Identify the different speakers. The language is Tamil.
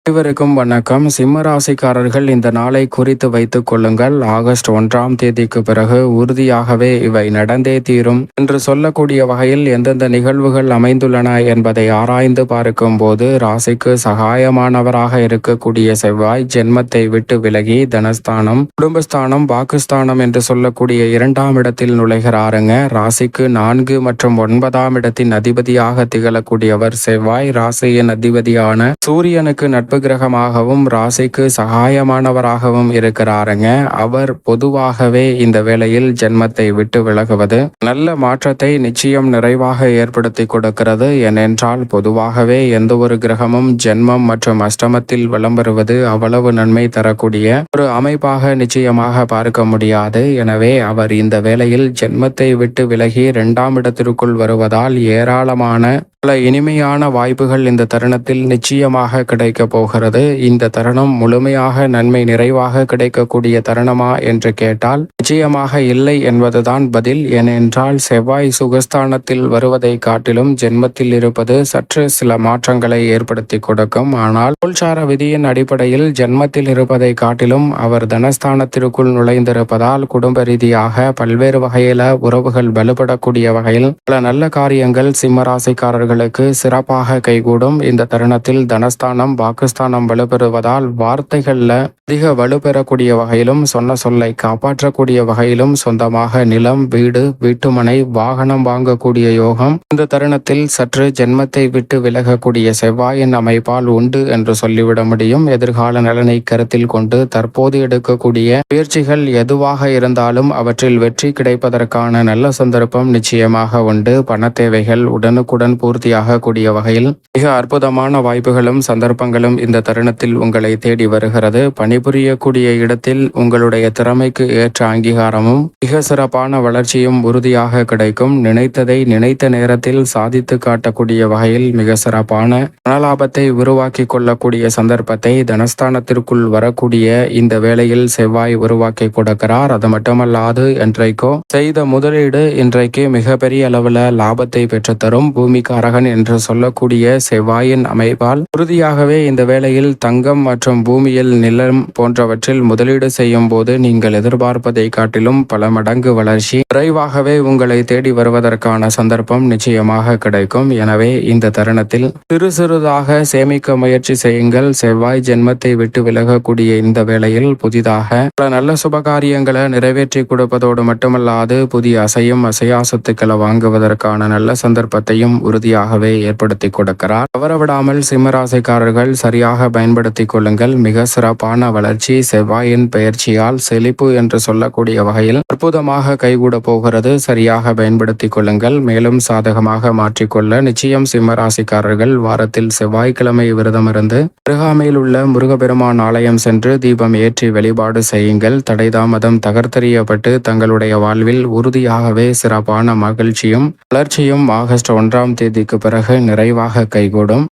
Speaker 1: அனைவருக்கும் வணக்கம். சிம்ம ராசிக்காரர்கள் இந்த நாளை குறித்து வைத்துக் கொள்ளுங்கள். ஆகஸ்ட் 1ஆம் தேதிக்கு பிறகு உறுதியாகவே இவை நடந்தே தீரும் என்று சொல்லக்கூடிய வகையில் எந்தெந்த நிகழ்வுகள் அமைந்துள்ளன என்பதை ஆராய்ந்து பார்க்கும் போது, ராசிக்கு சகாயமானவராக இருக்கக்கூடிய செவ்வாய் ஜென்மத்தை விட்டு விலகி தனஸ்தானம், குடும்பஸ்தானம், வாக்குஸ்தானம் என்று சொல்லக்கூடிய 2ஆம் இடத்தில் நுழைகிறாருங்க. ராசிக்கு 4 மற்றும் 9ஆம் இடத்தின் அதிபதியாக திகழக்கூடியவர் செவ்வாய். ராசியின் அதிபதியான சூரியனுக்கு நட்பு கிரகமாகவும் ராசிக்கு சகாயமானவராகவும் இருக்கிறாருங்க. அவர் பொதுவாகவே இந்த வேளையில் ஜென்மத்தை விட்டு விலகுவது நல்ல மாற்றத்தை நிச்சயம் நிறைவாக ஏற்படுத்தி கொடுக்கிறது. ஏனென்றால் பொதுவாகவே எந்த ஒரு கிரகமும் ஜென்மம் மற்றும் அஷ்டமத்தில் வலம் வருவது அவ்வளவு நன்மை தரக்கூடிய ஒரு அமைப்பாக நிச்சயமாக பார்க்க முடியாது. எனவே அவர் இந்த வேளையில் ஜென்மத்தை விட்டு விலகி 2ஆம் இடத்திற்குள் வருவதால் ஏராளமான பல இனிமையான வாய்ப்புகள் இந்த தருணத்தில் நிச்சயமாக கிடைக்க போகிறது. இந்த தருணம் முழுமையாக நன்மை நிறைவாக கிடைக்கக்கூடிய தருணமா என்று கேட்டால் நிச்சயமாக இல்லை என்பதுதான் பதில். ஏனென்றால் செவ்வாய் சுகஸ்தானத்தில் வருவதை காட்டிலும் ஜென்மத்தில் இருப்பது சற்று சில மாற்றங்களை ஏற்படுத்தி கொடுக்கும். ஆனால் கோல்சார விதியின் அடிப்படையில் ஜென்மத்தில் இருப்பதை காட்டிலும் அவர் தனஸ்தானத்திற்குள் நுழைந்திருப்பதால் குடும்ப ரீதியாக பல்வேறு வகையில உறவுகள் வலுப்படக்கூடிய வகையில் பல நல்ல காரியங்கள் சிம்மராசிக்காரர்கள் சிறப்பாக கைகூடும். இந்த தருணத்தில் தனஸ்தானம், வாக்குஸ்தானம் வலுப்பெறுவதால் வார்த்தைகள்ல அதிக வலுப்பெறக்கூடிய வகையிலும் சொன்ன சொல்லை காப்பாற்றக்கூடிய வகையிலும் சொந்தமாக நிலம், வீடு, வீட்டுமனை, வாகனம் வாங்கக்கூடிய யோகம் இந்த தருணத்தில் சற்று ஜென்மத்தை விட்டு விலகக்கூடிய செவ்வாயின் அமைப்பால் உண்டு என்று சொல்லிவிட முடியும். எதிர்கால நலனை கருத்தில் கொண்டு தற்போது எடுக்கக்கூடிய முயற்சிகள் எதுவாக இருந்தாலும் அவற்றில் வெற்றி கிடைப்பதற்கான நல்ல சந்தர்ப்பம் நிச்சயமாக உண்டு. பண தேவைகள் உடனுக்குடன் பூர்த்தியாக கூடிய வகையில் மிக அற்புதமான வாய்ப்புகளும் சந்தர்ப்பங்களும் இந்த தருணத்தில் உங்களை தேடி வருகிறது. பணிபுரியக்கூடிய இடத்தில் உங்களுடைய திறமைக்கு ஏற்ற அங்கீகாரமும் மிக சிறப்பான வளர்ச்சியும் உறுதியாக கிடைக்கும். நினைத்ததை நினைத்த நேரத்தில் சாதித்து காட்டக்கூடிய வகையில் மிக சிறப்பான பணலாபத்தை உருவாக்கி கொள்ளக்கூடிய சந்தர்ப்பத்தை தனஸ்தானத்திற்குள் வரக்கூடிய இந்த வேளையில் செவ்வாய் உருவாக்கி கொடுக்கிறார். அது மட்டுமல்லாது இன்றைக்கோ செய்த முதலீடு இன்றைக்கு மிகப்பெரிய அளவில் லாபத்தை பெற்றுத்தரும். பூமிக்காரகன் என்று சொல்லக்கூடிய செவ்வாயின் அமைப்பால் உறுதியாகவே இந்த வேளையில் தங்கம் மற்றும் பூமியில் நிலம் போன்றவற்றில் முதலீடு செய்யும் போது நீங்கள் எதிர்பார்ப்பதை காட்டிலும் பல மடங்கு வளர்ச்சி விரைவாகவே உங்களை தேடி வருவதற்கான சந்தர்ப்பம் நிச்சயமாக கிடைக்கும். எனவே இந்த தருணத்தில் சிறு சிறிதாக சேமிக்க முயற்சி செய்யுங்கள். செவ்வாய் ஜென்மத்தை விட்டு விலகக்கூடிய இந்த வேளையில் புதிதாக பல நல்ல சுபகாரியங்களை நிறைவேற்றி கொடுப்பதோடு மட்டுமல்லாது புதிய அசையும் அசையா சொத்துக்களை வாங்குவதற்கான நல்ல சந்தர்ப்பத்தையும் உறுதியாகவே ஏற்படுத்தி கொடுக்கிறார். தவறவிடாமல் சிம்மராசிக்காரர்கள் சரியாக பயன்படுத்திக் கொள்ளுங்கள். மிக சிறப்பான வளர்ச்சி செவ்வாயின் பெயர்ச்சியால் செழிப்பு என்று சொல்லக்கூடிய வகையில் அற்புதமாக கைகூட போகிறது. சரியாக பயன்படுத்திக் கொள்ளுங்கள். மேலும் சாதகமாக மாற்றிக்கொள்ள நிச்சயம் சிம்மராசிக்காரர்கள் வாரத்தில் செவ்வாய்க்கிழமை விரதமிருந்து அருகாமையில் உள்ள முருகப்பெருமான் ஆலயம் சென்று தீபம் ஏற்றி வழிபாடு செய்யுங்கள். தடைதாமதம் தகர்த்தெறியப்பட்டு தங்களுடைய வாழ்வில் உறுதியாகவே சிறப்பான மகிழ்ச்சியும் வளர்ச்சியும் ஆகஸ்ட் 1ஆம் தேதிக்கு பிறகு நிறைவாக கைகூடும்.